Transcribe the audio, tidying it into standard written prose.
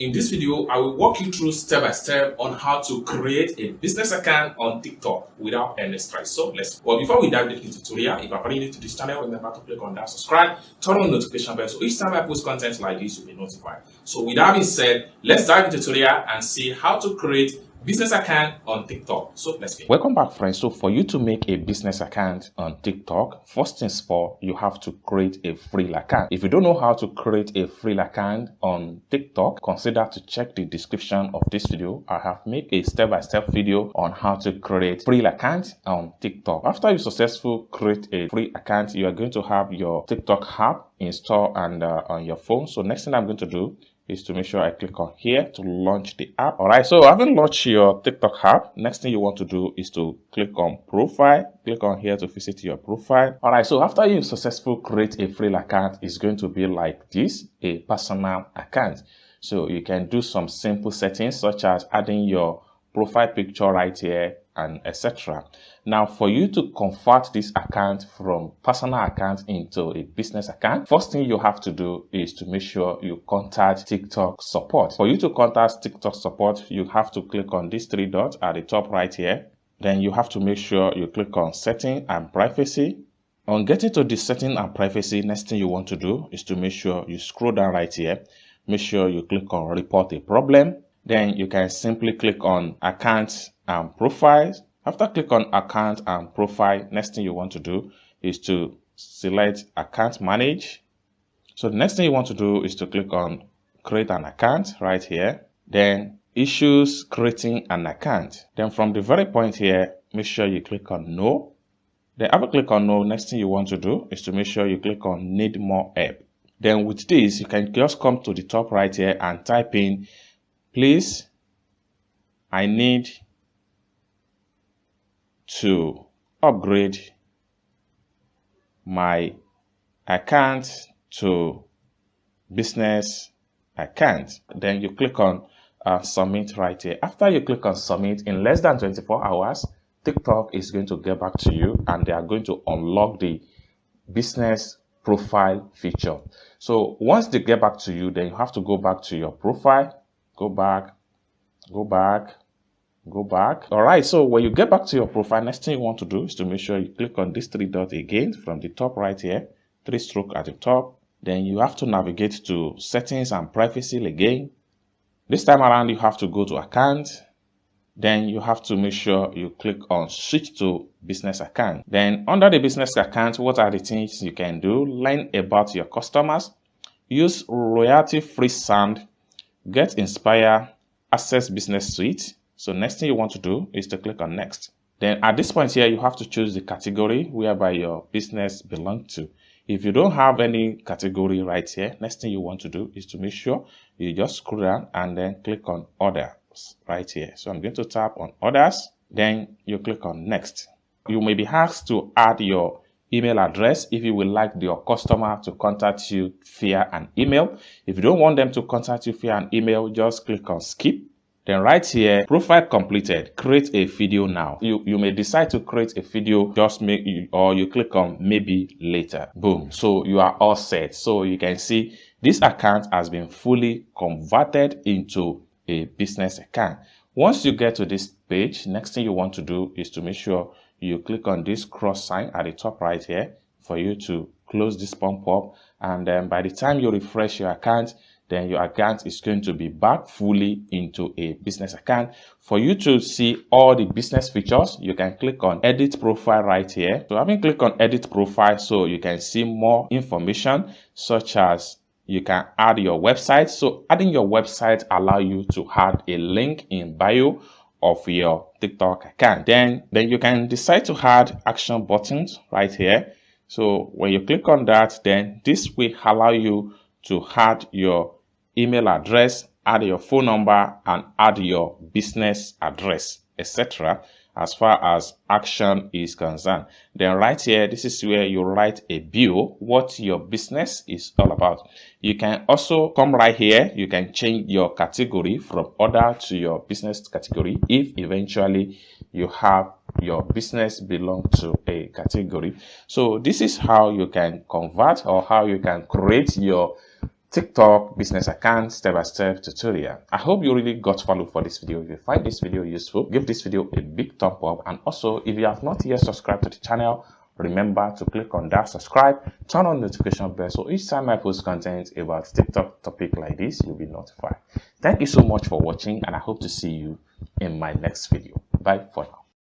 In this video, I will walk you through step by step on how to create a business account on TikTok without any stress. So but before we dive into the tutorial, if you're new to this channel, remember to click on that subscribe, turn on the notification bell so each time I post content like this, you'll be notified. So with that being said, let's dive into the tutorial and see how to create business account on TikTok. So let's begin. Welcome back, friends. So for you to make a business account on TikTok, first things first, you have to create a free account. If you don't know how to create a free account on TikTok, consider to check the description of this video. I have made a step-by-step video on how to create free account on TikTok. After you successfully create a free account, you are going to have your TikTok app installed and on your phone. So next thing I'm going to do is to make sure I click on here to launch the app. All right, so having launched your TikTok app, next thing you want to do is to click on profile. Click on here to visit your profile. All right, so after you successfully create a free account, it's going to be like this, a personal account. So you can do some simple settings such as adding your profile picture right here and etc. Now, for you to convert this account from personal account into a business account, first thing you have to do is to make sure you contact TikTok support. For you to contact TikTok support, you have to click on these three dots at the top right here. Then you have to make sure you click on setting and privacy. On getting to the setting and privacy, next thing you want to do is to make sure you scroll down right here. Make sure you click on report a problem. Then you can simply click on accounts and profiles. After click on account and profile, next thing you want to do is to select account manage. So the next thing you want to do is to click on create an account right here. Then issues creating an account. Then from the very point here, make sure you click on no. Then after click on no, next thing you want to do is to make sure you click on need more help. Then with this, you can just come to the top right here and type in, please, I need to upgrade my account to business account. Then you click on submit right here. After you click on submit, in less than 24 hours, TikTok is going to get back to you and they are going to unlock the business profile feature. So once they get back to you, then you have to go back to your profile, go back. All right, so when you get back to your profile, next thing you want to do is to make sure you click on this three dots again from the top right here, three stroke at the top. Then you have to navigate to settings and privacy again. This time around, you have to go to account. Then you have to make sure you click on switch to business account. Then under the business account, what are the things you can do? Learn about your customers, use royalty-free sound, get inspired, access business suite. So next thing you want to do is to click on next. Then at this point here, you have to choose the category whereby your business belongs to. If you don't have any category right here, next thing you want to do is to make sure you just scroll down and then click on others right here. So I'm going to tap on others. Then you click on next. You may be asked to add your email address if you would like your customer to contact you via an email. If you don't want them to contact you via an email, just click on skip. Then right here, profile completed, create a video now. You may decide to create a video, or you click on maybe later. Boom. So you are all set. So you can see this account has been fully converted into a business account. Once you get to this page, next thing you want to do is to make sure you click on this cross sign at the top right here for you to close this pop-up. And then by the time you refresh your account, then your account is going to be back fully into a business account. For you to see all the business features, you can click on edit profile right here. So having clicked on edit profile, so you can see more information such as you can add your website. So adding your website allow you to add a link in bio of your TikTok account. Then you can decide to add action buttons right here. So when you click on that, then this will allow you to add your email address, add your phone number, and add your business address, etc. as far as action is concerned. Then right here, this is where you write a bio, what your business is all about. You can also come right here, you can change your category from other to your business category if eventually you have your business belong to a category. So this is how you can convert or how you can create your TikTok business account step-by-step tutorial. I hope you really got value for this video. If you find this video useful, give this video a big thumb up, and also if you have not yet subscribed to the channel, remember to click on that subscribe, turn on notification bell, so each time I post content about TikTok topic like this, you'll be notified. Thank you so much for watching, and I hope to see you in my next video. Bye for now.